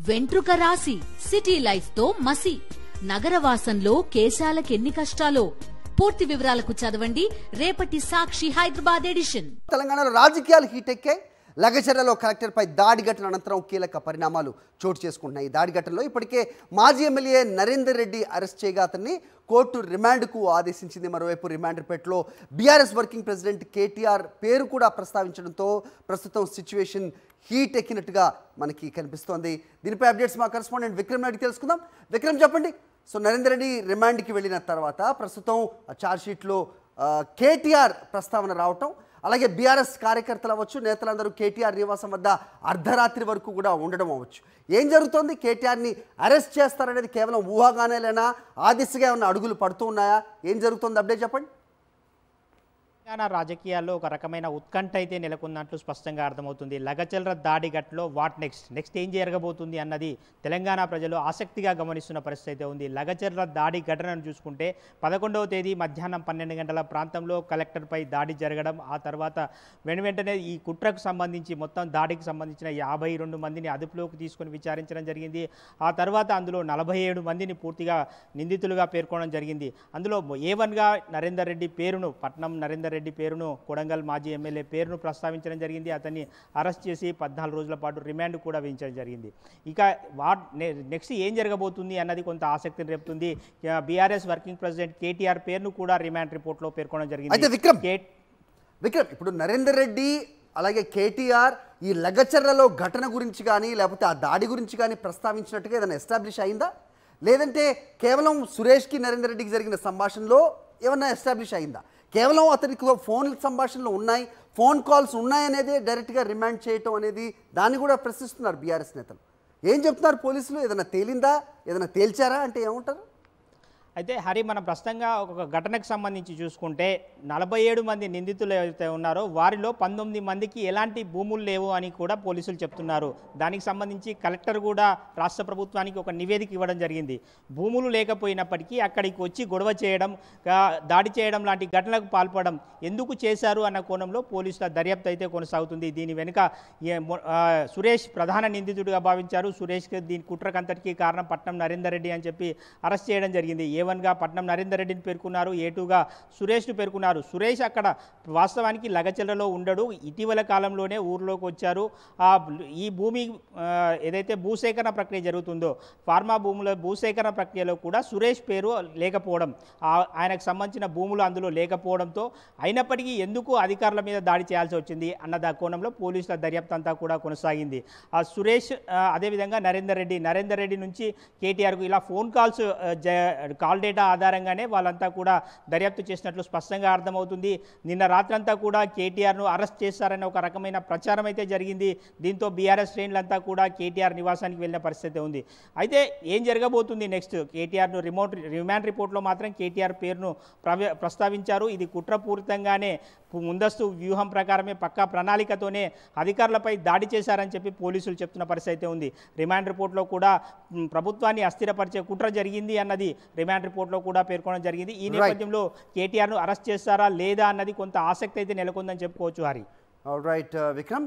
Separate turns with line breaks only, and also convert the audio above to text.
వెంట్రుక రాసి city life తో మసి నగరవాసంలో కేశాలకెన్ని కష్టాలో పూర్తి వివరాలకు చదవండి రేపటి సాక్షి హైదరాబాద్ ఎడిషన్.
తెలంగాణలో రాజకీయాలు హీట్ ఎక్కాయి. లగచర్లలో కలెక్టర్పై దాడి ఘటన అనంతరం కీలక పరిణామాలు చోటు చేసుకుంటున్నాయి. ఈ దాడి ఘటనలో ఇప్పటికే మాజీ ఎమ్మెల్యే నరేందర్ రెడ్డి అరెస్ట్ చేయగా అతన్ని కోర్టు రిమాండ్కు ఆదేశించింది. మరోవైపు రిమాండ్పేటలో బీఆర్ఎస్ వర్కింగ్ ప్రెసిడెంట్ కేటీఆర్ పేరు కూడా ప్రస్తావించడంతో ప్రస్తుతం సిచ్యువేషన్ హీట్ ఎక్కినట్టుగా మనకి కనిపిస్తోంది. దీనిపై అప్డేట్స్ మా కరెస్పాండెంట్ విక్రమ్ అడిగి తెలుసుకుందాం. విక్రమ్ చెప్పండి. సో నరేందర్ రెడ్డి రిమాండ్కి వెళ్ళిన తర్వాత ప్రస్తుతం ఛార్జ్షీట్లో కేటీఆర్ ప్రస్తావన రావటం, అలాగే బీఆర్ఎస్ కార్యకర్తలు అవ్వచ్చు, నేతలందరూ కేటీఆర్ నివాసం వద్ద అర్ధరాత్రి వరకు కూడా ఉండడం అవ్వచ్చు. ఏం జరుగుతోంది? కేటీఆర్ని అరెస్ట్ చేస్తారనేది కేవలం ఊహాగానేలేనా? ఆ దిశగా ఏమన్నా అడుగులు పడుతూ ఉన్నాయా? ఏం జరుగుతుంది? అప్డేట్ చెప్పండి.
తెలంగాణ రాజకీయాల్లో ఒక రకమైన ఉత్కంఠ అయితే నెలకొన్నట్లు స్పష్టంగా అర్థమవుతుంది. లగచర్ల దాడి ఘటనలో వాట్ నెక్స్ట్ ఏం జరగబోతుంది అన్నది తెలంగాణ ప్రజలు ఆసక్తిగా గమనిస్తున్న పరిస్థితి అయితే ఉంది. లగచర్ల దాడి ఘటనను చూసుకుంటే 11వ తేదీ మధ్యాహ్నం 12 గంటల ప్రాంతంలో కలెక్టర్పై దాడి జరగడం, ఆ తర్వాత వెంటనే ఈ కుట్రకు సంబంధించి మొత్తం దాడికి సంబంధించిన 52 మందిని అదుపులోకి తీసుకొని విచారించడం జరిగింది. ఆ తర్వాత అందులో 47 మందిని పూర్తిగా నిందితులుగా పేర్కొనడం జరిగింది. అందులో A1గా నరేందర్ రెడ్డి పేరును, పట్నం నరేందర్ రెడ్డి పేరును, కొడంగల్ మాజీ ఎమ్మెల్యే పేరును ప్రస్తావించడం జరిగింది. అతన్ని అరెస్ట్ చేసి 14 రోజుల పాటు రిమాండ్ కూడా విధించడం జరిగింది. ఇక నెక్స్ట్ ఏం జరగబోతుంది అన్నది కొంత ఆసక్తిని రేపుతుంది. బీఆర్ఎస్ వర్కింగ్ ప్రెసిడెంట్ కేటీఆర్ పేరును కూడా రిమాండ్ రిపోర్ట్లో పేర్కొనడం జరిగింది.
విక్రమ్, ఇప్పుడు నరేందర్ రెడ్డి అలాగే కేటీఆర్ ఈ లగచర్లలో ఘటన గురించి కానీ లేకపోతే ఆ దాడి గురించి కానీ ప్రస్తావించినట్టుగా ఏదైనా ఎస్టాబ్లిష్ అయిందా? లేదంటే కేవలం సురేష్కి నరేందర్ రెడ్డికి జరిగిన సంభాషణలో ఏమన్నా ఎస్టాబ్లిష్ అయిందా? కేవలం అతనికి ఫోన్ సంభాషణలు ఉన్నాయి, ఫోన్ కాల్స్ ఉన్నాయనేది డైరెక్ట్గా రిమాండ్ చేయటం అనేది దాన్ని కూడా ప్రశ్నిస్తున్నారు బీఆర్ఎస్ నేతలు. ఏం చెప్తున్నారు పోలీసులు? ఏదైనా తేలిందా? ఏదైనా తేల్చారా అంటే ఏమంటారు?
అయితే హరి, మనం ప్రస్తుతంగా ఒక ఘటనకు సంబంధించి చూసుకుంటే 47 మంది నిందితులు ఎవరైతే ఉన్నారో వారిలో 19 మందికి ఎలాంటి భూములు లేవు అని కూడా పోలీసులు చెప్తున్నారు. దానికి సంబంధించి కలెక్టర్ కూడా రాష్ట్ర ప్రభుత్వానికి ఒక నివేదిక ఇవ్వడం జరిగింది. భూములు లేకపోయినప్పటికీ అక్కడికి వచ్చి గొడవ చేయడం, దాడి చేయడం లాంటి ఘటనలకు పాల్పడడం ఎందుకు చేశారు అన్న కోణంలో పోలీసుల దర్యాప్తు అయితే కొనసాగుతుంది. దీని వెనుక సురేష్ ప్రధాన నిందితుడిగా భావించారు. సురేష్కి దీని కుట్రకంతటికీ కారణం పట్నం నరేందర్ రెడ్డి అని చెప్పి అరెస్ట్ చేయడం జరిగింది. A1గా పట్నం నరేందర్ రెడ్డిని పేర్కొన్నారు, A2గా సురేష్ను పేర్కొన్నారు. సురేష్ అక్కడ వాస్తవానికి లగచర్లలో ఉండడు, ఇటీవల కాలంలోనే ఊర్లోకి వచ్చారు. ఈ భూమి ఏదైతే భూసేకరణ ప్రక్రియ జరుగుతుందో ఫార్మా భూముల భూసేకరణ ప్రక్రియలో కూడా సురేష్ పేరు లేకపోవడం, ఆయనకు సంబంధించిన భూములు అందులో లేకపోవడంతో అయినప్పటికీ ఎందుకు అధికారుల మీద దాడి చేయాల్సి వచ్చింది అన్న కోణంలో పోలీసుల దర్యాప్తు అంతా కూడా కొనసాగింది. సురేష్ అదేవిధంగా నరేందర్ రెడ్డి నుంచి కేటీఆర్కు ఇలా ఫోన్ కాల్స్ కాల్ డేటా ఆధారంగానే వాళ్ళంతా కూడా దర్యాప్తు చేసినట్లు స్పష్టంగా అర్థమవుతుంది. నిన్న రాత్రంతా కూడా కేటీఆర్ను అరెస్ట్ చేస్తారనే ఒక రకమైన ప్రచారం అయితే జరిగింది. దీంతో బీఆర్ఎస్ శ్రేణులంతా కూడా కేటీఆర్ నివాసానికి వెళ్ళిన పరిస్థితి ఉంది. అయితే ఏం జరగబోతుంది నెక్స్ట్? కేటీఆర్ను రిమాండ్ రిపోర్ట్లో మాత్రం కేటీఆర్ పేరును ప్రస్తావించారు. ఇది కుట్రపూరితంగానే ముందస్తు వ్యూహం ప్రకారమే పక్కా ప్రణాళికతోనే అధికారులపై దాడి చేశారని చెప్పి పోలీసులు చెప్తున్న పరిస్థితి ఉంది. రిమాండ్ రిపోర్ట్లో కూడా ప్రభుత్వాన్ని అస్థిరపరిచే కుట్ర జరిగింది అన్నది రిమాండ్ రిపోర్ట్లో కూడా పేర్కొనడం జరిగింది. ఈ నేపథ్యంలో కేటీఆర్ను అరెస్ట్ చేస్తారా లేదా అన్నది కొంత ఆసక్తి అయితే నెలకొందని చెప్పుకోవచ్చు. Hari,
all right Vikram.